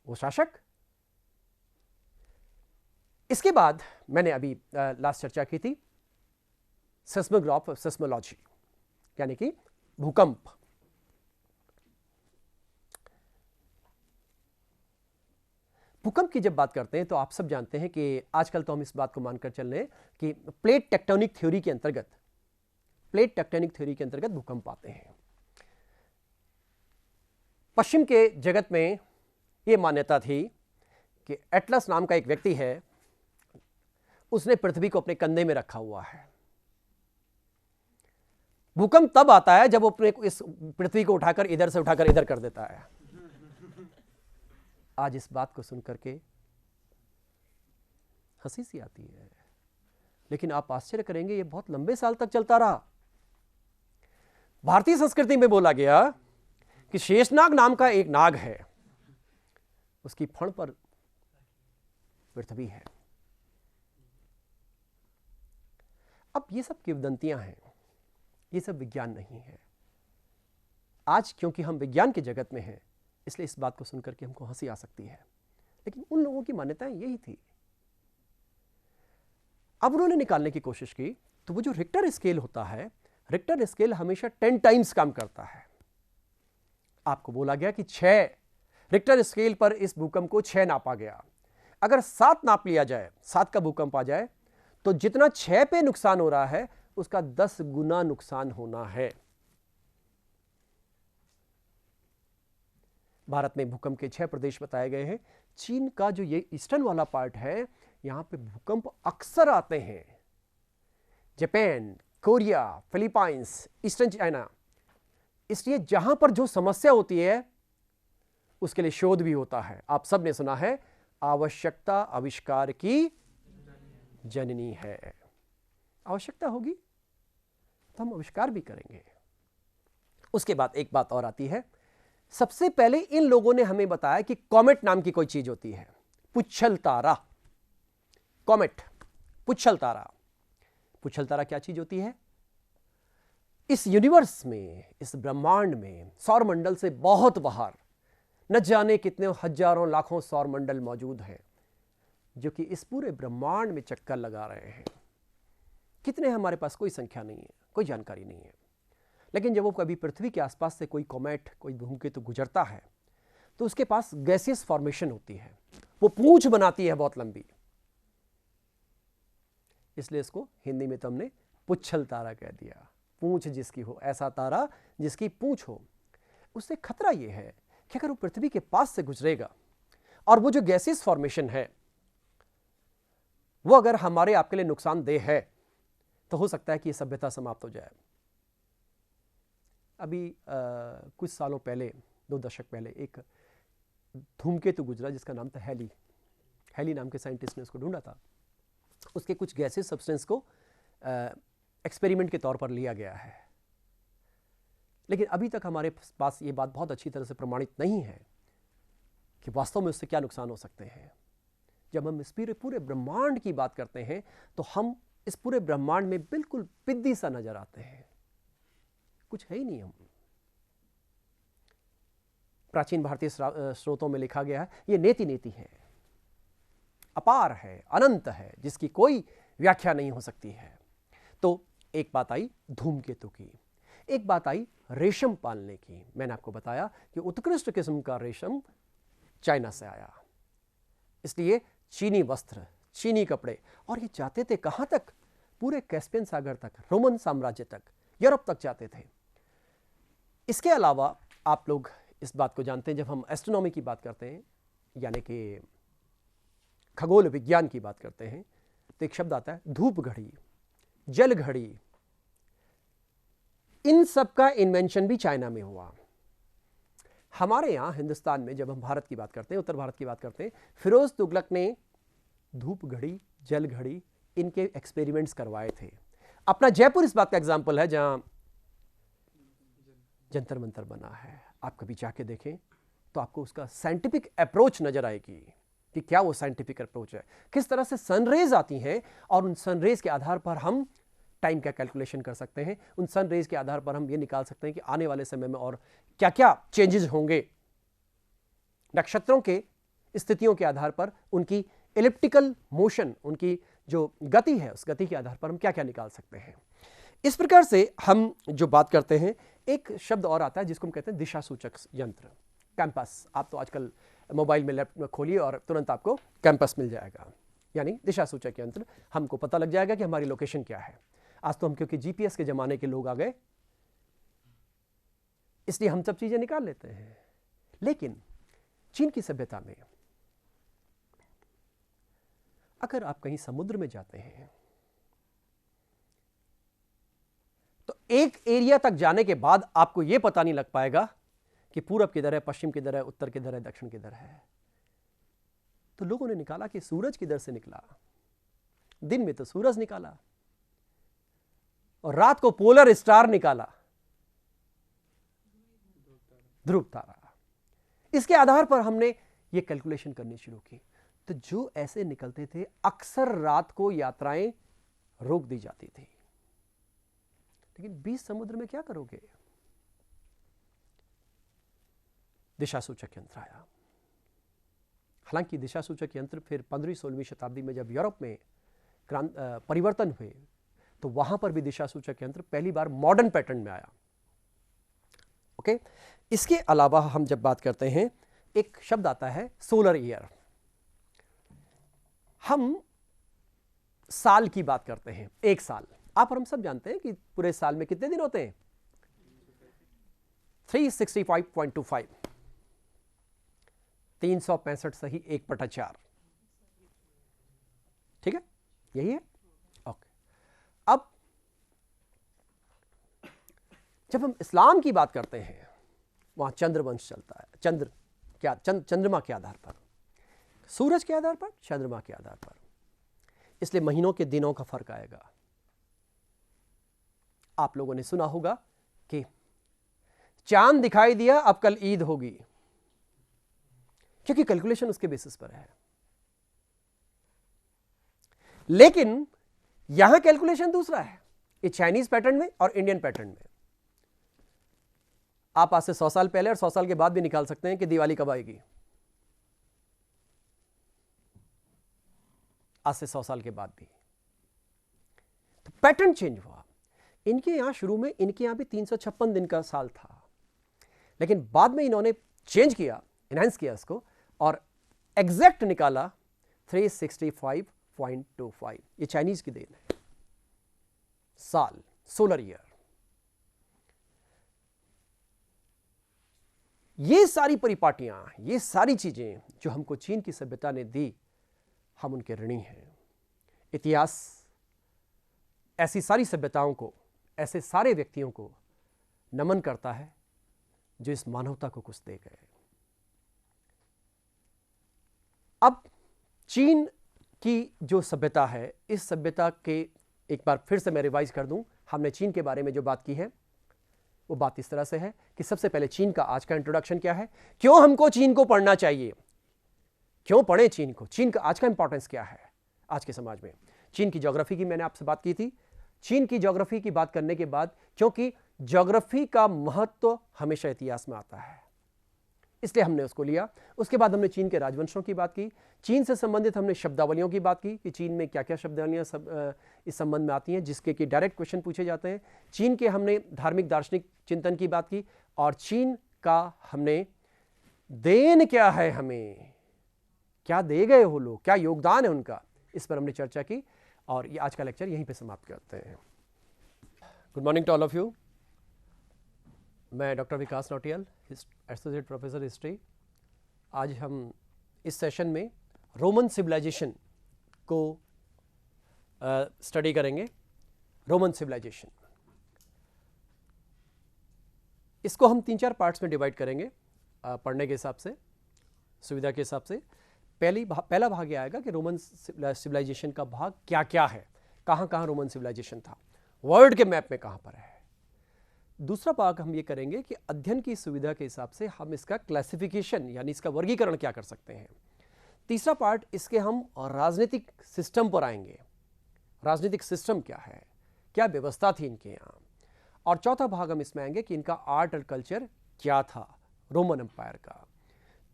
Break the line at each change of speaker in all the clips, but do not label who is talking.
वो शासक। इसके बाद मैंने अभी लास्ट चर्चा की थी सेस्मोग्राफ, सेस्मोलॉजी, यानी कि भूकंप। भूकंप की जब बात करते हैं तो आप सब जानते हैं कि आजकल तो हम इस बात को मानकर चल रहे हैं कि प्लेट टेक्टोनिक थ्योरी के अंतर्गत भूकंप आते हैं। पश्चिम के जगत में यह मान्यता थी कि एटलस नाम का एक व्यक्ति है, उसने पृथ्वी को अपने कंधे में रखा हुआ है। भूकंप तब आता है जब वो अपने इस पृथ्वी को उठाकर इधर से उठाकर इधर कर देता है। आज इस बात को सुनकर के हंसी सी आती है, लेकिन आप आश्चर्य करेंगे, ये बहुत लंबे साल तक चलता रहा। भारतीय संस्कृति में बोला गया कि शेषनाग नाम का एक नाग है, उसकी फण पर पृथ्वी है। अब ये सब किंवदंतियां हैं, ये सब विज्ञान नहीं है। आज क्योंकि हम विज्ञान के जगत में हैं, इसलिए इस बात को सुनकर के हमको हंसी आ सकती है, लेकिन उन लोगों की मान्यताएं यही थी। अब उन्होंने निकालने की कोशिश की, तो वो जो रिक्टर स्केल होता है, रिक्टर स्केल हमेशा 10 टाइम्स काम करता है। आपको बोला गया कि 6 रिक्टर स्केल पर इस भूकंप को 6 नापा गया। अगर 7 नाप लिया जाए, 7 का भूकंप आ जाए, तो जितना 6 पे नुकसान हो रहा है उसका 10 गुना नुकसान होना है। भारत में भूकंप के 6 प्रदेश बताए गए हैं। चीन का जो ये ईस्टर्न वाला पार्ट है, यहां पे भूकंप अक्सर आते हैं। Japan, Korea, Philippines, eastern China. इसलिए जहां पर जो समस्या होती है उसके लिए शोध भी होता है। आप सब ने सुना है, आवश्यकता आविष्कार की जननी है। आवश्यकता होगी तो हम आविष्कार भी करेंगे। उसके बाद एक बात और आती है, सबसे पहले इन लोगों ने हमें बताया कि कॉमेट नाम की कोई चीज होती है, पुच्छल तारा। कॉमेट, पुच्छल तारा। पुच्छल तारा क्या चीज होती है? इस यूनिवर्स में, इस ब्रह्मांड में, सौरमंडल से बहुत बाहर न जाने कितने हजारों लाखों सौरमंडल मौजूद हैं, जो कि इस पूरे ब्रह्मांड में चक्कर लगा रहे हैं। कितने हमारे पास कोई संख्या नहीं है, कोई जानकारी नहीं है। लेकिन जब वो कभी पृथ्वी के आसपास से कोई कॉमेट, कोई धूमकेतु गुजरता है, तो उसके पास गैसियस फॉर्मेशन होती है, वो पूंछ बनाती है बहुत लंबी। इसलिए इसको हिंदी में तो हमने पुच्छल तारा कह दिया। पूंछ जिसकी हो, ऐसा तारा जिसकी पूंछ हो। उससे खतरा यह है कि अगर वो पृथ्वी के पास से गुजरेगा और वो जो गैसियस फॉर्मेशन है वो अगर हमारे आपके लिए नुकसानदेह है, तो हो सकता है कि ये सभ्यता समाप्त हो जाए। अभी कुछ सालों पहले, 2 दशक पहले, एक धूमकेतु गुजरा जिसका नाम था हैली। हैली नाम के साइंटिस्ट ने उसको ढूंढा था। उसके कुछ गैसेस सब्सटेंस को एक्सपेरिमेंट के तौर पर लिया गया है, लेकिन अभी तक हमारे पास ये बात बहुत अच्छी तरह से प्रमाणित नहीं है कि वास्तव में उससे क्या नुकसान हो सकते हैं। जब हम इस पूरे ब्रह्मांड की बात करते हैं तो हम इस पूरे ब्रह्मांड में बिल्कुल पिद्दी सा नजर आते हैं, कुछ है ही नहीं हम। प्राचीन भारतीय स्रोतों में लिखा गया है, ये नेति नेति है, अपार है, अनंत है, जिसकी कोई व्याख्या नहीं हो सकती है। तो एक बात आई धूमकेतु की, एक बात आई रेशम पालने की। मैंने आपको बताया कि उत्कृष्ट किस्म का रेशम चाइना से आया, इसलिए चीनी वस्त्र, चीनी कपड़े, और ये जाते थे कहां तक? पूरे कैस्पियन सागर तक, रोमन साम्राज्य तक, यूरोप तक जाते थे। इसके अलावा आप लोग इस बात को जानते हैं, जब हम एस्ट्रोनॉमी की बात करते हैं, यानी कि खगोल विज्ञान की बात करते हैं, तो एक शब्द आता है धूप घड़ी, जल घड़ी। इन सब का इन्वेंशन भी चाइना में हुआ। हमारे यहां हिंदुस्तान में जब हम भारत की बात करते हैं, उत्तर भारत की बात करते हैं, फिरोज तुगलक ने धूप घड़ी, जल घड़ी, इनके एक्सपेरिमेंट्स करवाए थे। अपना जयपुर इस बात का एग्जाम्पल है, जहां जंतर मंतर बना है। आप कभी जाके देखें तो आपको उसका साइंटिफिक अप्रोच नजर आएगी कि क्या वो साइंटिफिक अप्रोच है, किस तरह से सनरेज आती हैं और उन सनरेज के आधार पर हम टाइम का कैलकुलेशन कर सकते हैं। उन सनरेज के आधार पर हम ये निकाल सकते हैं कि आने वाले समय में और क्या क्या चेंजेस होंगे। नक्षत्रों के स्थितियों के आधार पर उनकी एलिप्टिकल मोशन, उनकी जो गति है, उस गति के आधार पर हम क्या क्या निकाल सकते हैं। इस प्रकार से हम जो बात करते हैं, एक शब्द और आता है जिसको हम कहते हैं दिशा सूचक यंत्र, कैंपस। आप तो आजकल मोबाइल में लैपटॉप में खोलिए और तुरंत आपको कैंपस मिल जाएगा, यानी दिशा सूचक यंत्र। हमको पता लग जाएगा कि हमारी लोकेशन क्या है। आज तो हम क्योंकि जीपीएस के जमाने के लोग आ गए, इसलिए हम सब चीजें निकाल लेते हैं। लेकिन चीन की सभ्यता में अगर आप कहीं समुद्र में जाते हैं तो एक एरिया तक जाने के बाद आपको यह पता नहीं लग पाएगा कि पूरब किधर है, पश्चिम किधर है, उत्तर किधर है, दक्षिण किधर है। तो लोगों ने निकाला कि सूरज किधर से निकला। दिन में तो सूरज निकाला और रात को पोलर स्टार निकाला, ध्रुव तारा। इसके आधार पर हमने ये कैलकुलेशन करनी शुरू की। तो जो ऐसे निकलते थे, अक्सर रात को यात्राएं रोक दी जाती थी। लेकिन बीच समुद्र में क्या करोगे? दिशा सूचक यंत्र आया। हालांकि दिशा सूचक यंत्र फिर 15वीं-16वीं शताब्दी में जब यूरोप में परिवर्तन हुए तो वहां पर भी दिशा सूचक यंत्र पहली बार मॉडर्न पैटर्न में आया। ओके, इसके अलावा हम जब बात करते हैं, एक शब्द आता है सोलर ईयर। हम साल की बात करते हैं, एक साल। आप और हम सब जानते हैं कि पूरे साल में कितने दिन होते हैं? 365.25, 365 सही 1/4। ठीक है, यही है। ओके, अब जब हम इस्लाम की बात करते हैं, वहां चंद्रवंश चलता है। चंद्रमा के आधार पर, सूरज के आधार पर, चंद्रमा के आधार पर, इसलिए महीनों के दिनों का फर्क आएगा। आप लोगों ने सुना होगा कि चांद दिखाई दिया, अब कल ईद होगी, क्योंकि कैलकुलेशन उसके बेसिस पर है। लेकिन यहां कैलकुलेशन दूसरा है, ये चाइनीज पैटर्न में और इंडियन पैटर्न में। आप आज से 100 साल पहले और 100 साल के बाद भी निकाल सकते हैं कि दिवाली कब आएगी। आज से 100 साल के बाद भी तो पैटर्न चेंज हुआ। इनके यहां शुरू में, इनके यहां भी 356 दिन का साल था, लेकिन बाद में इन्होंने चेंज किया, एनहांस किया इसको, और एग्जैक्ट निकाला 365.25। ये चाइनीज की देन है, साल, सोलर ईयर। ये सारी परिपाटियां, ये सारी चीजें जो हमको चीन की सभ्यता ने दी, हम उनके ऋणी हैं। इतिहास ऐसी सारी सभ्यताओं को, ऐसे सारे व्यक्तियों को नमन करता है जो इस मानवता को कुछ दे गए। अब चीन की जो सभ्यता है, इस सभ्यता के एक बार फिर से मैं रिवाइज कर दूं। हमने चीन के बारे में जो बात की है वो बात इस तरह से है कि सबसे पहले चीन का आज का इंट्रोडक्शन क्या है, क्यों हमको चीन को पढ़ना चाहिए, क्यों पढ़ें चीन को, चीन का आज का इंपॉर्टेंस क्या है आज के समाज में। चीन की ज्योग्राफी की मैंने आपसे बात की थी। चीन की ज्योग्राफी की बात करने के बाद, क्योंकि ज्योग्राफी का महत्व हमेशा इतिहास में आता है, इसलिए हमने उसको लिया। उसके बाद हमने चीन के राजवंशों की बात की। चीन से संबंधित हमने शब्दावलियों की बात की कि चीन में क्या क्या शब्दावलियां इस संबंध में आती हैं, जिसके कि डायरेक्ट क्वेश्चन पूछे जाते हैं। चीन के हमने धार्मिक दार्शनिक चिंतन की बात की, और चीन का हमने देन क्या है, हमें क्या दे गए वो लोग, क्या योगदान है उनका, इस पर हमने चर्चा की। और ये आज का लेक्चर यहीं पे समाप्त करते हैं। Good morning to all of you. मैं doctor Vikas Nautiyal, associate professor history. आज हम इस सेशन में रोमन सिविलाइजेशन को स्टडी करेंगे। रोमन सिविलाइजेशन, इसको हम 3-4 पार्ट्स में डिवाइड करेंगे पढ़ने के हिसाब से, सुविधा के हिसाब से। पहला भाग ये आएगा कि रोमन सिविलाइजेशन का भाग क्या क्या है, कहाँ कहाँ रोमन सिविलाइजेशन था, वर्ल्ड के मैप में कहाँ पर है। दूसरा भाग हम ये करेंगे कि अध्ययन की सुविधा के हिसाब से हम इसका क्लासिफिकेशन, यानी इसका वर्गीकरण क्या कर सकते हैं। तीसरा पार्ट, इसके हम राजनीतिक सिस्टम पर आएंगे, राजनीतिक सिस्टम क्या है, क्या व्यवस्था थी इनके यहाँ। और चौथा भाग हम इसमें आएंगे कि इनका आर्ट और कल्चर क्या था रोमन एम्पायर का।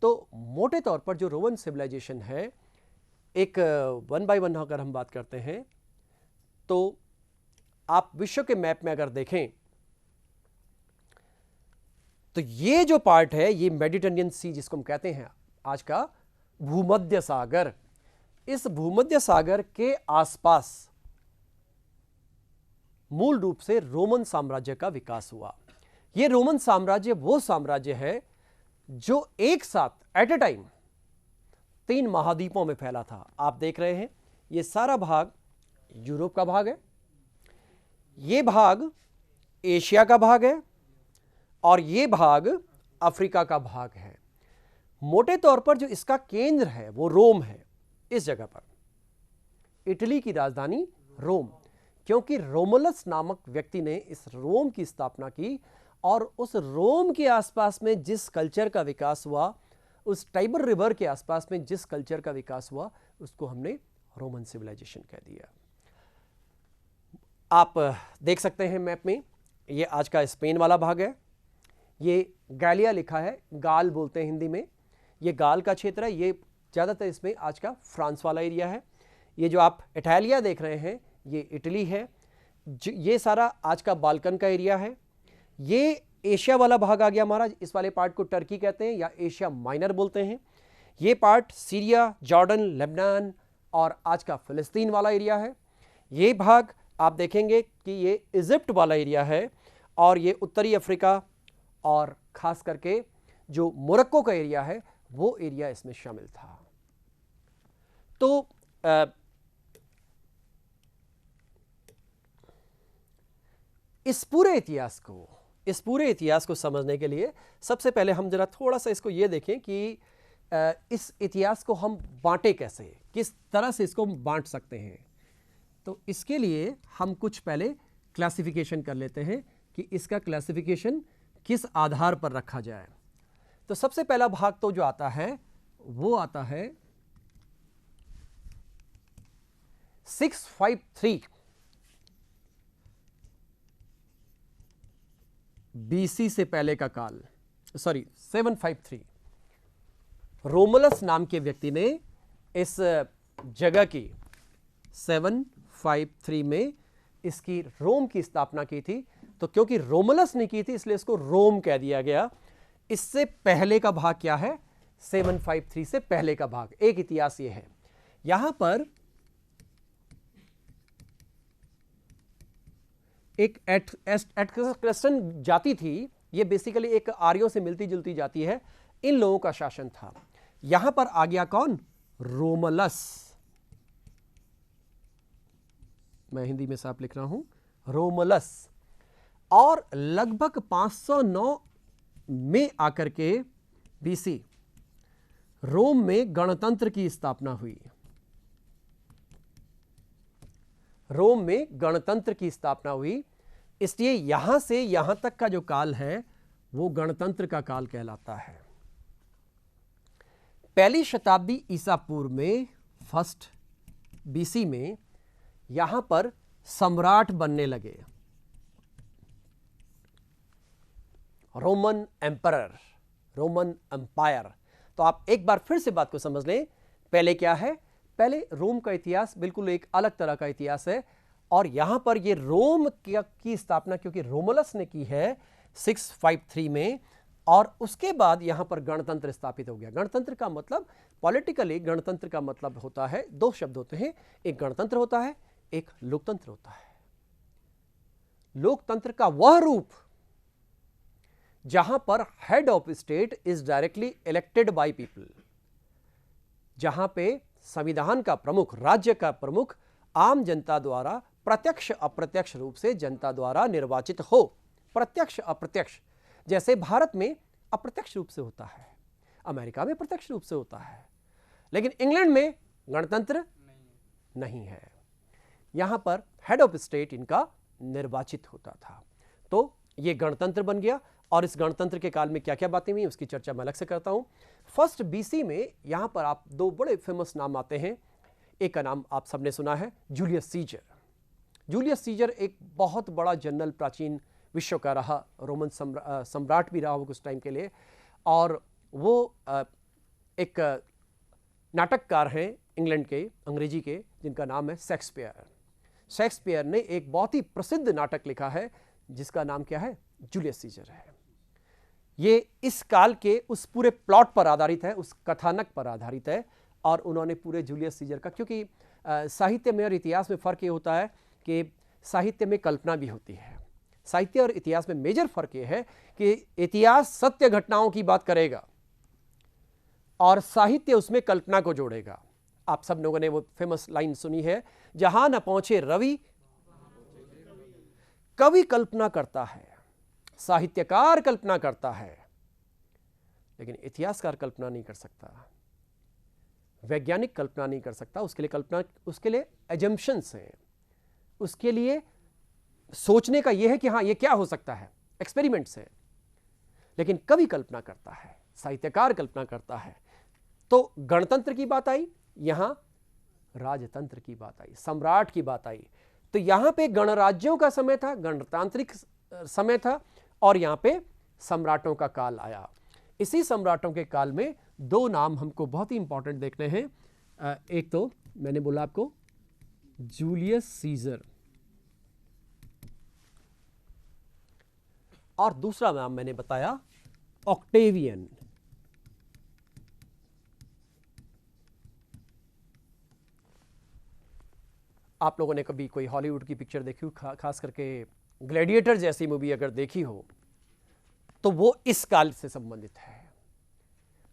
तो मोटे तौर पर जो रोमन सिविलाइजेशन है, एक 1 बाय 1 अगर हम बात करते हैं तो आप विश्व के मैप में अगर देखें तो ये जो पार्ट है, ये मेडिटेरेनियन सी जिसको हम कहते हैं आज का भूमध्य सागर, इस भूमध्य सागर के आसपास मूल रूप से रोमन साम्राज्य का विकास हुआ। यह रोमन साम्राज्य वो साम्राज्य है जो एक साथ एट ए टाइम 3 महाद्वीपों में फैला था। आप देख रहे हैं ये सारा भाग यूरोप का भाग है, ये भाग एशिया का भाग है और ये भाग अफ्रीका का भाग है। मोटे तौर पर जो इसका केंद्र है वो रोम है। इस जगह पर इटली की राजधानी रोम, क्योंकि रोमुलस नामक व्यक्ति ने इस रोम की स्थापना की और उस रोम के आसपास में जिस कल्चर का विकास हुआ, उस टाइबर रिवर के आसपास में जिस कल्चर का विकास हुआ, उसको हमने रोमन सिविलाइजेशन कह दिया। आप देख सकते हैं मैप में, ये आज का स्पेन वाला भाग है, ये गैलिया लिखा है, गाल बोलते हैं हिंदी में, ये गाल का क्षेत्र है। ये ज़्यादातर इसमें आज का फ्रांस वाला एरिया है। ये जो आप इटालिया देख रहे हैं ये इटली है। ये सारा आज का बाल्कन का एरिया है। ये एशिया वाला भाग आ गया हमारा, इस वाले पार्ट को टर्की कहते हैं या एशिया माइनर बोलते हैं। ये पार्ट सीरिया, जॉर्डन, लेबनान और आज का फिलिस्तीन वाला एरिया है। ये भाग आप देखेंगे कि ये इजिप्ट वाला एरिया है और ये उत्तरी अफ्रीका और खास करके जो मोरक्को का एरिया है वो एरिया इसमें शामिल था। तो इस पूरे इतिहास को समझने के लिए सबसे पहले हम जरा थोड़ा सा इसको ये देखें कि इस इतिहास को हम बांटे कैसे, किस तरह से इसको बांट सकते हैं। तो इसके लिए हम कुछ पहले क्लासिफिकेशन कर लेते हैं कि इसका क्लासिफिकेशन किस आधार पर रखा जाए। तो सबसे पहला भाग तो जो आता है वो आता है 653 बीसी से पहले का काल, 753। रोमुलस नाम के व्यक्ति ने इस जगह की 753 में इसकी रोम की स्थापना की थी। तो क्योंकि रोमुलस ने की थी इसलिए इसको रोम कह दिया गया। इससे पहले का भाग क्या है? 753 से पहले का भाग। एक इतिहास ये है, यहां पर एक एट्रस्टन जाति थी। ये बेसिकली एक आर्यों से मिलती जुलती जाति है। इन लोगों का शासन था। यहां पर आ गया कौन? रोमुलस। मैं हिंदी में साफ लिख रहा हूं, रोमुलस। और लगभग 509 में आकर के बीसी रोम में गणतंत्र की स्थापना हुई। रोम में गणतंत्र की स्थापना हुई, इसलिए यहां से यहां तक का जो काल है वो गणतंत्र का काल कहलाता है। पहली शताब्दी ईसा पूर्व में, फर्स्ट बीसी में, यहां पर सम्राट बनने लगे, रोमन एम्परर, रोमन एम्पायर। तो आप एक बार फिर से बात को समझ लें, पहले क्या है? पहले रोम का इतिहास बिल्कुल एक अलग तरह का इतिहास है। और यहां पर ये रोम की स्थापना क्योंकि रोमुलस ने की है 653 में, और उसके बाद यहां पर गणतंत्र स्थापित हो गया। गणतंत्र का मतलब, पॉलिटिकली गणतंत्र का मतलब होता है, 2 शब्द होते हैं, एक गणतंत्र होता है, एक लोकतंत्र होता है। लोकतंत्र का वह रूप जहां पर head of state is directly elected by people, जहां पे संविधान का प्रमुख, राज्य का प्रमुख आम जनता द्वारा प्रत्यक्ष अप्रत्यक्ष रूप से जनता द्वारा निर्वाचित हो। प्रत्यक्ष अप्रत्यक्ष, जैसे भारत में अप्रत्यक्ष रूप से होता है, अमेरिका में प्रत्यक्ष रूप से होता है, लेकिन इंग्लैंड में गणतंत्र नहीं है। यहां पर हेड ऑफ स्टेट इनका निर्वाचित होता था। तो यह गणतंत्र बन गया। और इस गणतंत्र के काल में क्या क्या बातें हुई उसकी चर्चा मैं अलग से करता हूं। फर्स्ट बीसी में यहां पर आप 2 बड़े फेमस नाम आते हैं। एक का नाम आप सबने सुना है, जूलियस सीजर। जूलियस सीजर एक बहुत बड़ा जनरल प्राचीन विश्व का रहा, रोमन सम्राट भी रहा वो कुछ टाइम के लिए। और वो एक नाटककार हैं इंग्लैंड के, अंग्रेजी के, जिनका नाम है शेक्सपियर। शेक्सपियर ने एक बहुत ही प्रसिद्ध नाटक लिखा है जिसका नाम क्या है, जूलियस सीजर है। ये इस काल के उस पूरे प्लॉट पर आधारित है, उस कथानक पर आधारित है। और उन्होंने पूरे जूलियस सीजर का, क्योंकि साहित्य में और इतिहास में फ़र्क ये होता है कि साहित्य में कल्पना भी होती है। साहित्य और इतिहास में मेजर फर्क ये है कि इतिहास सत्य घटनाओं की बात करेगा और साहित्य उसमें कल्पना को जोड़ेगा। आप सब लोगों ने वो फेमस लाइन सुनी है, जहां न पहुंचे रवि कवि कल्पना करता है, साहित्यकार कल्पना करता है, लेकिन इतिहासकार कल्पना नहीं कर सकता, वैज्ञानिक कल्पना नहीं कर सकता। उसके लिए एजम्पशंस हैं, उसके लिए सोचने का यह है कि हाँ ये क्या हो सकता है, एक्सपेरिमेंट्स है। लेकिन कवि कल्पना करता है, साहित्यकार कल्पना करता है। तो गणतंत्र की बात आई, यहां राजतंत्र की बात आई, सम्राट की बात आई। तो यहां पे गणराज्यों का समय था, गणतांत्रिक समय था, और यहां पे सम्राटों का काल आया। इसी सम्राटों के काल में दो नाम हमको बहुत ही इंपॉर्टेंट देखने हैं। एक तो मैंने बोला आपको जूलियस सीजर, और दूसरा नाम मैंने बताया ऑक्टेवियन। आप लोगों ने कभी कोई हॉलीवुड की पिक्चर देखी हो, खास करके ग्लैडिएटर जैसी मूवी अगर देखी हो, तो वो इस काल से संबंधित है।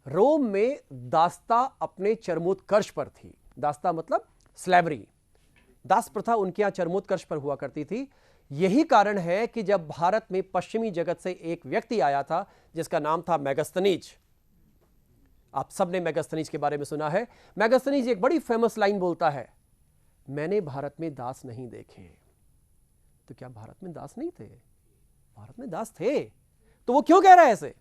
रोम में दास्ता अपने चरमोत्कर्ष पर थी। दास्ता मतलब स्लेवरी, दास प्रथा उनके यहां चरमोत्कर्ष पर हुआ करती थी। यही कारण है कि जब भारत में पश्चिमी जगत से एक व्यक्ति आया था जिसका नाम था मेगास्थनीज। आप सबने मेगास्थनीज के बारे में सुना है। मेगास्थनीज एक बड़ी फेमस लाइन बोलता है, मैंने भारत में दास नहीं देखे। तो क्या भारत में दास नहीं थे? भारत में दास थे। तो वो क्यों कह रहा है ऐसे?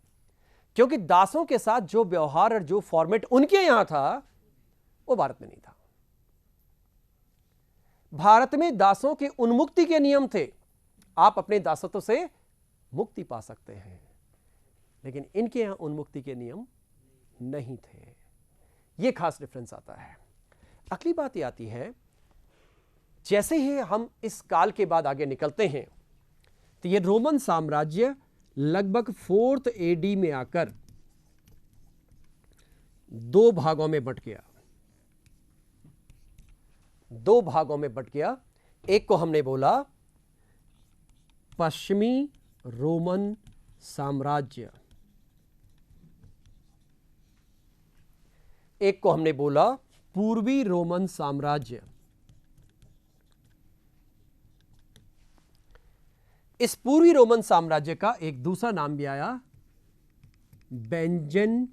क्योंकि दासों के साथ जो व्यवहार और जो फॉर्मेट उनके यहां था वो भारत में नहीं था। भारत में दासों के उन्मुक्ति के नियम थे, आप अपने दासत्व से मुक्ति पा सकते हैं, लेकिन इनके यहां उन्मुक्ति के नियम नहीं थे। यह खास डिफरेंस आता है। अगली बात यह आती है, जैसे ही हम इस काल के बाद आगे निकलते हैं तो यह रोमन साम्राज्य लगभग 4th AD में आकर दो भागों में बंट गया। दो भागों में बंट गया। एक को हमने बोला पश्चिमी रोमन साम्राज्य, एक को हमने बोला पूर्वी रोमन साम्राज्य। इस पूर्वी रोमन साम्राज्य का एक दूसरा नाम भी आया, बेंजेंटाइन।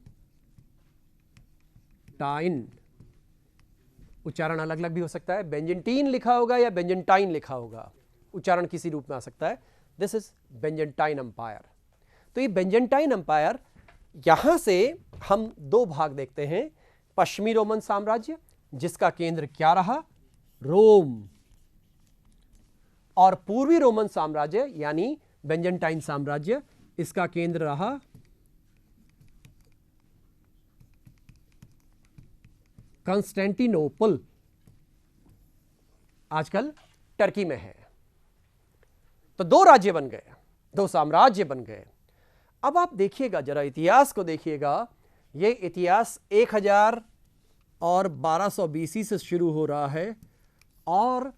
उच्चारण अलग अलग भी हो सकता है, बेंजेंटीन लिखा होगा या बेंजेंटाइन लिखा होगा, उच्चारण किसी रूप में आ सकता है। This is Byzantine empire. तो ये बेंजेंटाइन एम्पायर, यहां से हम दो भाग देखते हैं। पश्चिमी रोमन साम्राज्य जिसका केंद्र क्या रहा, रोम, और पूर्वी रोमन साम्राज्य यानी बेंजेंटाइन साम्राज्य, इसका केंद्र रहा कंस्टेंटिनोपल, आजकल टर्की में है। तो दो राज्य बन गए, दो साम्राज्य बन गए। अब आप देखिएगा, जरा इतिहास को देखिएगा। यह इतिहास 1000 और 1200 BC से शुरू हो रहा है, और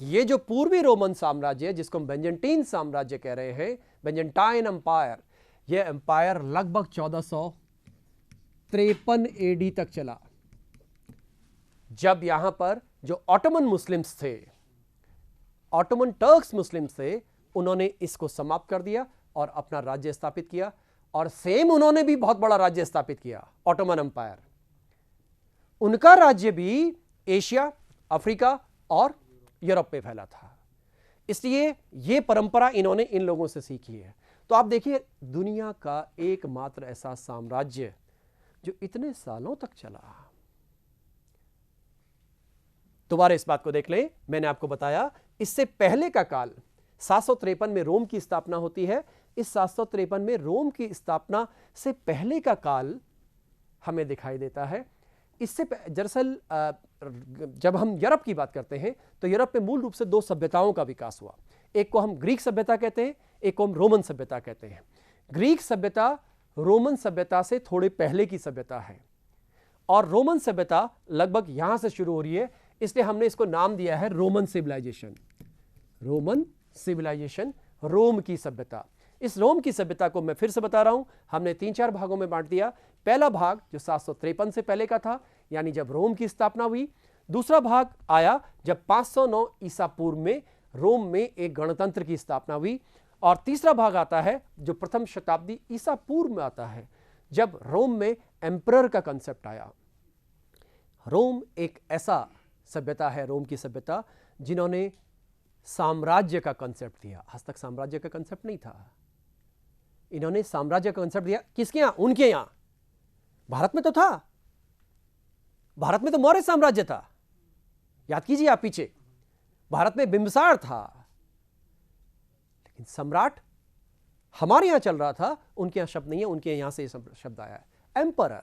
ये जो पूर्वी रोमन साम्राज्य है जिसको हम बेंजेंटीन साम्राज्य कह रहे हैं, बेंजेंटाइन एम्पायर, यह एम्पायर लगभग 1453 AD तक चला, जब यहां पर जो ऑटोमन मुस्लिम्स थे, ऑटोमन टर्क्स मुस्लिम्स थे, उन्होंने इसको समाप्त कर दिया और अपना राज्य स्थापित किया। और सेम उन्होंने भी बहुत बड़ा राज्य स्थापित किया, ऑटोमन एम्पायर। उनका राज्य भी एशिया, अफ्रीका और यूरोप में फैला था। इसलिए यह परंपरा इन्होंने इन लोगों से सीखी है। तो आप देखिए, दुनिया का एकमात्र ऐसा साम्राज्य जो इतने सालों तक चला। दोबारा इस बात को देख लें, मैंने आपको बताया इससे पहले का काल 753 में रोम की स्थापना होती है। इस 753 में रोम की स्थापना से पहले का काल हमें दिखाई देता है। इससे दरअसल जब हम यूरोप की बात करते हैं तो यूरोप में मूल रूप से दो सभ्यताओं का विकास हुआ। एक को हम ग्रीक सभ्यता कहते हैं, एक को हम रोमन सभ्यता कहते हैं। ग्रीक सभ्यता रोमन सभ्यता से थोड़े पहले की सभ्यता है और रोमन सभ्यता लगभग यहां से शुरू हो रही है, इसलिए हमने इसको नाम दिया है रोमन सिविलाइजेशन। रोमन सिविलाइजेशन, रोम की सभ्यता। इस रोम की सभ्यता को मैं फिर से बता रहा हूं, हमने 3-4 भागों में बांट दिया। पहला भाग जो 753 से पहले का था, यानी जब रोम की स्थापना हुई। दूसरा भाग आया जब 509 ईसा पूर्व में रोम में एक गणतंत्र की स्थापना हुई। और तीसरा भाग आता है जो प्रथम शताब्दी ईसा पूर्व में आता है, जब रोम में एम्परर का कंसेप्ट आया। रोम एक ऐसा सभ्यता है, रोम की सभ्यता, जिन्होंने साम्राज्य का कंसेप्ट दिया। आज तक साम्राज्य का कंसेप्ट नहीं था, इन्होंने साम्राज्य का कंसेप्ट दिया। किसके यहां? उनके यहां। भारत में तो था, भारत में तो मौर्य साम्राज्य था, याद कीजिए आप पीछे, भारत में बिंबिसार था, लेकिन सम्राट हमारे यहां चल रहा था, उनके यहां शब्द नहीं है, उनके यहां से शब्द आया है एम्परर।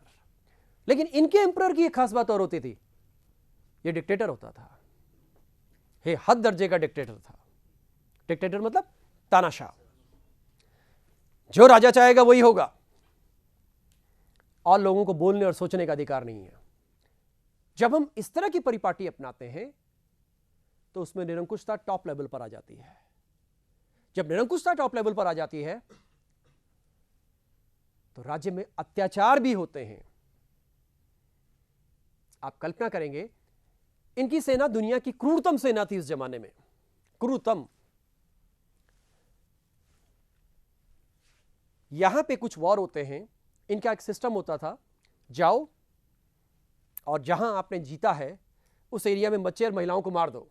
लेकिन इनके एम्परर की एक खास बात और होती थी, ये डिक्टेटर होता था, ये हद दर्जे का डिक्टेटर था। डिक्टेटर मतलब तानाशाह, जो राजा चाहेगा वही होगा और लोगों को बोलने और सोचने का अधिकार नहीं है। जब हम इस तरह की परिपाटी अपनाते हैं तो उसमें निरंकुशता टॉप लेवल पर आ जाती है। जब निरंकुशता टॉप लेवल पर आ जाती है तो राज्य में अत्याचार भी होते हैं। आप कल्पना करेंगे, इनकी सेना दुनिया की क्रूरतम सेना थी इस जमाने में, क्रूरतम। यहां पे कुछ वॉर होते हैं, इनका एक सिस्टम होता था, जाओ और जहां आपने जीता है उस एरिया में बच्चे और महिलाओं को मार दो।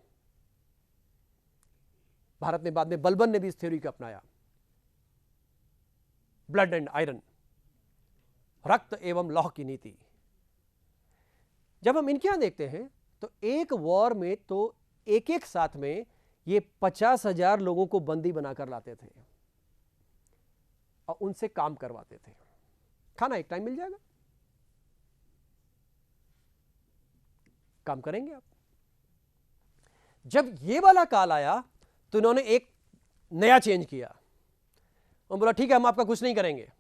भारत में बाद में बलबन ने भी इस थ्योरी को अपनाया, ब्लड एंड आयरन, रक्त एवं लौह की नीति। जब हम इनके यहां देखते हैं तो एक वॉर में तो एक एक साथ में ये 50,000 लोगों को बंदी बनाकर लाते थे और उनसे काम करवाते थे। खाना एक टाइम मिल जाएगा, काम करेंगे आप। जब ये वाला काल आया तो इन्होंने एक नया चेंज किया और बोला ठीक है, हम आपका कुछ नहीं करेंगे,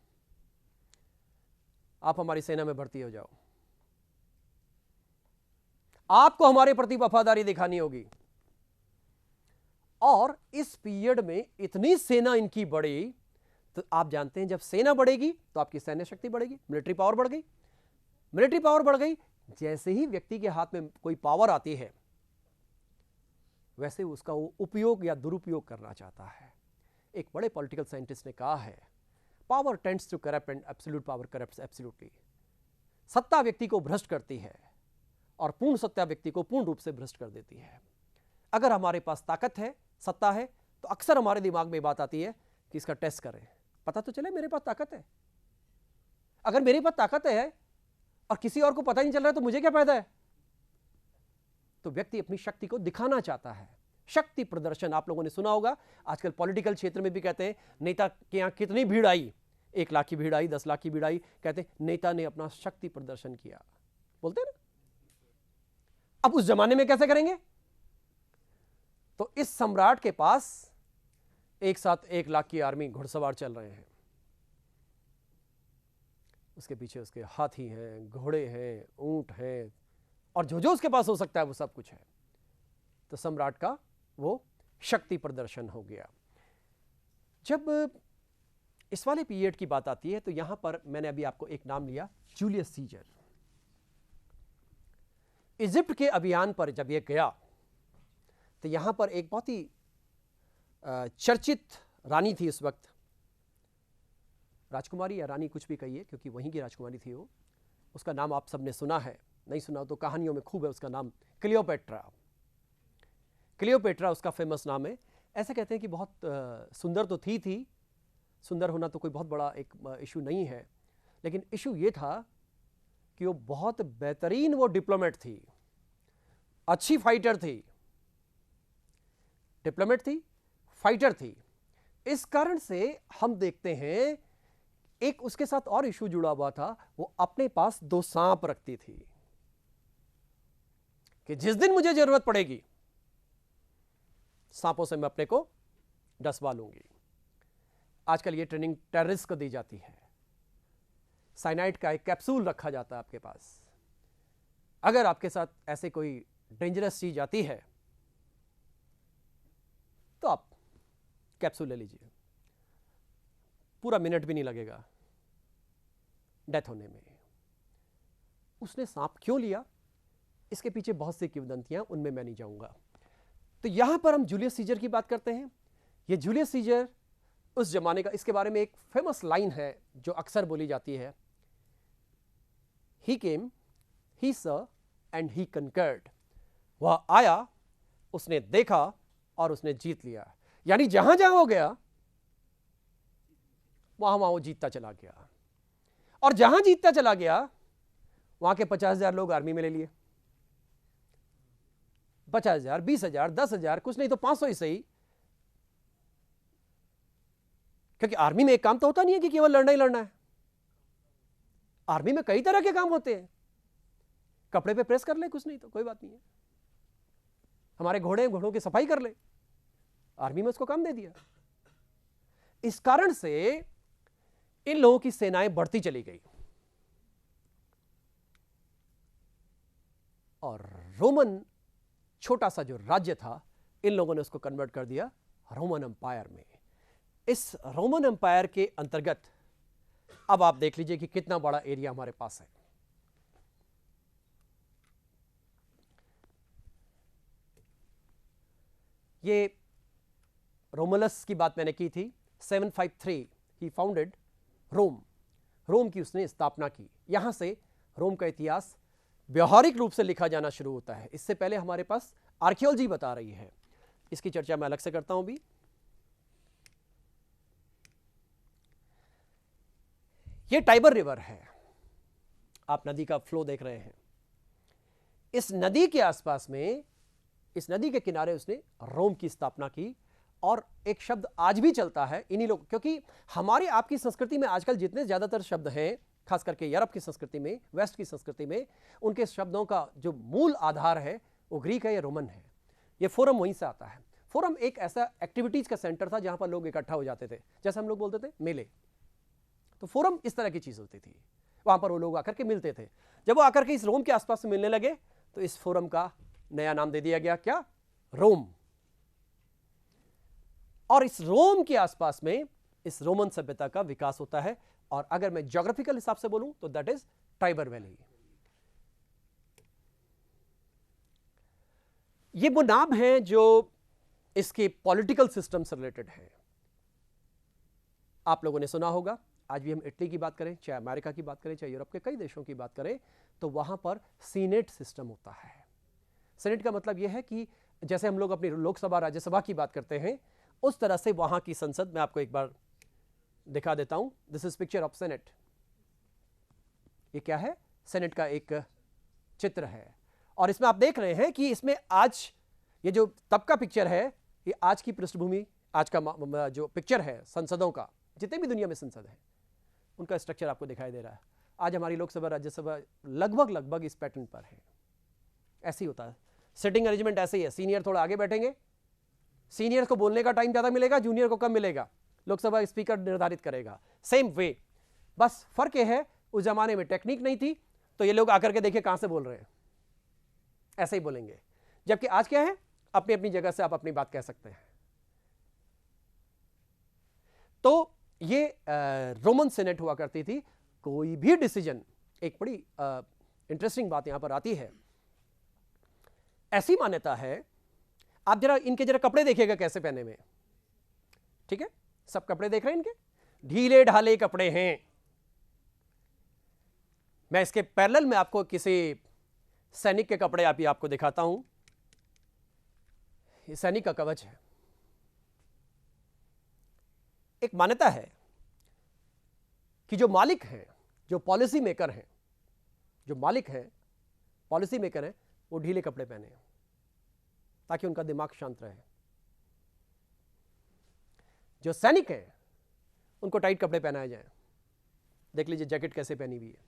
आप हमारी सेना में भर्ती हो जाओ, आपको हमारे प्रति वफादारी दिखानी होगी। और इस पीरियड में इतनी सेना इनकी बढ़ी, तो आप जानते हैं जब सेना बढ़ेगी तो आपकी सैन्य शक्ति बढ़ेगी, मिलिट्री पावर बढ़ गई। मिलिट्री पावर बढ़ गई, जैसे ही व्यक्ति के हाथ में कोई पावर आती है वैसे उसका वो उपयोग या दुरुपयोग करना चाहता है। एक बड़े पॉलिटिकल साइंटिस्ट ने कहा है, power tends to corrupt and absolute power corrupts absolutely. सत्ता व्यक्ति को भ्रष्ट करती है और पूर्ण सत्ता व्यक्ति को पूर्ण रूप से भ्रष्ट कर देती है। अगर हमारे पास ताकत है, सत्ता है, तो अक्सर हमारे दिमाग में बात आती है कि इसका टेस्ट करें, पता तो चले मेरे पास ताकत है। अगर मेरे पास ताकत है और किसी और को पता नहीं चल रहा है तो मुझे क्या फायदा है। तो व्यक्ति अपनी शक्ति को दिखाना चाहता है, शक्ति प्रदर्शन। आप लोगों ने सुना होगा, आजकल पॉलिटिकल क्षेत्र में भी कहते हैं नेता के यहां कितनी भीड़ आई, 1 लाख की भीड़ आई, 10 लाख की भीड़ आई, कहते हैं नेता ने अपना शक्ति प्रदर्शन किया, बोलते हैं ना। अब उस जमाने में कैसे करेंगे? तो इस सम्राट के पास एक साथ 1 लाख की आर्मी, घुड़सवार चल रहे हैं, उसके पीछे उसके हाथी हैं, घोड़े हैं, ऊंट हैं, और जो जो उसके पास हो सकता है वो सब कुछ है। तो सम्राट का वो शक्ति प्रदर्शन हो गया। जब इस वाले पीरियड की बात आती है तो यहां पर मैंने अभी आपको एक नाम लिया, जूलियस सीजर। इजिप्ट के अभियान पर जब ये गया तो यहां पर एक बहुत ही चर्चित रानी थी उस वक्त, राजकुमारी या रानी कुछ भी कहिए, क्योंकि वहीं की राजकुमारी थी वो। उसका नाम आप सबने सुना है, नहीं सुना तो कहानियों में खूब है उसका नाम, क्लियोपेट्रा। क्लियोपेट्रा उसका फेमस नाम है। ऐसे कहते हैं कि बहुत सुंदर तो थी, सुंदर होना तो कोई बहुत बड़ा एक इशू नहीं है, लेकिन इशू ये था कि वो बहुत बेहतरीन वो डिप्लोमेट थी, अच्छी फाइटर थी, डिप्लोमेट थी, फाइटर थी। इस कारण से हम देखते हैं एक उसके साथ और इशू जुड़ा हुआ था, वो अपने पास 2 सांप रखती थी कि जिस दिन मुझे जरूरत पड़ेगी सांपों से मैं अपने को डसवा लूंगी। आजकल ये ट्रेनिंग टेररिस्ट को दी जाती है। साइनाइड का एक कैप्सूल रखा जाता है आपके पास। अगर आपके साथ ऐसे कोई डेंजरस चीज आती है तो आप कैप्सूल ले लीजिए, पूरा मिनट भी नहीं लगेगा डेथ होने में। उसने सांप क्यों लिया, इसके पीछे बहुत सी किंवदंतियां, उनमें मैं नहीं जाऊंगा। तो यहां पर हम जूलियस सीजर की बात करते हैं। ये जूलियस सीजर उस जमाने का, इसके बारे में एक फेमस लाइन है जो अक्सर बोली जाती है, he came, he saw and he conquered. वह आया, उसने देखा और उसने जीत लिया। यानी जहां जहां वो गया वहां वहां वो जीतता चला गया, और जहां जीतता चला गया वहां के 50,000 लोग आर्मी में ले लिए। 50,000, 20,000, 10,000, कुछ नहीं तो 500 ही सही, क्योंकि आर्मी में एक काम तो होता नहीं है कि केवल लड़ना ही लड़ना है। आर्मी में कई तरह के काम होते हैं। कपड़े पे प्रेस कर ले, कुछ नहीं तो कोई बात नहीं है। हमारे घोड़ों की सफाई कर ले, आर्मी में उसको काम दे दिया। इस कारण से इन लोगों की सेनाएं बढ़ती चली गई और रोमन छोटा सा जो राज्य था, इन लोगों ने उसको कन्वर्ट कर दिया रोमन एम्पायर में। इस रोमन एम्पायर के अंतर्गत अब आप देख लीजिए कि कितना बड़ा एरिया हमारे पास है। ये रोमुलस की बात मैंने की थी। 753 ही फाउंडेड रोम। रोम की उसने स्थापना की। यहां से रोम का इतिहास व्यवहारिक रूप से लिखा जाना शुरू होता है। इससे पहले हमारे पास आर्कियोलॉजी बता रही है, इसकी चर्चा मैं अलग से करता हूं भी। ये टाइबर रिवर है, आप नदी का फ्लो देख रहे हैं। इस नदी के आसपास में, इस नदी के किनारे उसने रोम की स्थापना की। और एक शब्द आज भी चलता है इन्हीं लोग, क्योंकि हमारी आपकी संस्कृति में आजकल जितने ज्यादातर शब्द हैं, खास करके यूरोप की संस्कृति में, वेस्ट की संस्कृति में, उनके शब्दों का जो मूल आधार है वो ग्रीक है या रोमन है। ये फोरम वहीं से आता है। फोरम एक ऐसा एक्टिविटीज का सेंटर था जहां पर लोग इकट्ठा हो जाते थे, जैसे हम लोग बोलते थे मेले। तो फोरम इस तरह की चीज होती थी, वहां पर वो लोग आकर के मिलते थे। जब वो आकर के इस रोम के आसपास से मिलने लगे तो इस फोरम का नया नाम दे दिया गया, क्या? रोम। और इस रोम के आसपास में इस रोमन सभ्यता का विकास होता है। और अगर मैं ज्योग्राफिकल हिसाब से बोलूं तो दैट इज टाइबर वैली। ये वो नाम है जो इसके पॉलिटिकल सिस्टम से रिलेटेड है। आप लोगों ने सुना होगा, आज भी हम इटली की बात करें, चाहे अमेरिका की बात करें, चाहे यूरोप के कई देशों की बात करें, तो वहां पर सीनेट सिस्टम होता है। सीनेट का मतलब यह है कि जैसे हम लोग अपनी लोकसभा राज्यसभा की बात करते हैं, उस तरह से वहां की संसद, मैं आपको एक बार दिखा देता हूं। This is picture of senate. ये क्या है? सेनेट का एक चित्र है। और इसमें आप देख रहे हैं कि इसमें आज ये जो तब का पिक्चर है, ये आज की पृष्ठभूमि, आज का जो पिक्चर है संसदों का, जितने भी दुनिया में संसद है उनका स्ट्रक्चर आपको दिखाई दे रहा है। आज हमारी लोकसभा राज्यसभा लगभग इस पैटर्न पर है। ऐसे ही होता है, सिटिंग अरेंजमेंट ऐसे ही है। सीनियर थोड़ा आगे बैठेंगे, सीनियर को बोलने का टाइम ज्यादा मिलेगा, जूनियर को कम मिलेगा, लोकसभा स्पीकर निर्धारित करेगा। सेम वे, बस फर्क यह है उस जमाने में टेक्निक नहीं थी, तो ये लोग आकर के देखिए कहां से बोल रहे हैं, ऐसे ही बोलेंगे। जबकि आज क्या है, अपनी अपनी जगह से आप अपनी बात कह सकते हैं। तो ये रोमन सेनेट हुआ करती थी। कोई भी डिसीजन, एक बड़ी इंटरेस्टिंग बात यहां पर आती है, ऐसी मान्यता है, आप जरा इनके जरा कपड़े देखिएगा कैसे पहने हुए, ठीक है? सब कपड़े देख रहे हैं इनके, ढीले ढाले कपड़े हैं। मैं इसके पैरेलल में आपको किसी सैनिक के कपड़े आपको दिखाता हूं। ये सैनिक का कवच है। एक मान्यता है कि जो मालिक हैं, जो पॉलिसी मेकर हैं, जो मालिक हैं, पॉलिसी मेकर हैं, वो ढीले कपड़े पहने हैं ताकि उनका दिमाग शांत रहे। जो सैनिक हैं उनको टाइट कपड़े पहनाए जाएं देख लीजिए जैकेट कैसे पहनी हुई है।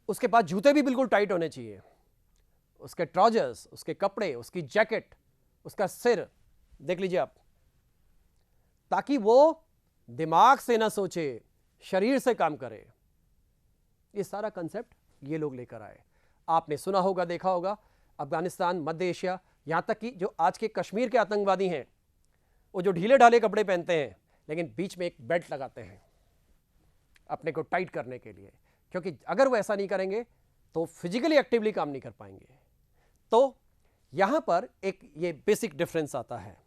उसके बाद जूते भी बिल्कुल टाइट होने चाहिए, उसके ट्राउजर्स, उसके कपड़े, उसकी जैकेट, उसका सिर, देख लीजिए आप, ताकि वो दिमाग से ना सोचे, शरीर से काम करे। ये सारा कंसेप्ट ये लोग लेकर आए। आपने सुना होगा, देखा होगा, अफगानिस्तान, मध्य एशिया, यहां तक कि जो आज के कश्मीर के आतंकवादी हैं, वो जो ढीले ढाले कपड़े पहनते हैं लेकिन बीच में एक बेल्ट लगाते हैं अपने को टाइट करने के लिए, क्योंकि अगर वो ऐसा नहीं करेंगे तो फिजिकली एक्टिवली काम नहीं कर पाएंगे। तो यहां पर एक ये बेसिक डिफरेंस आता है।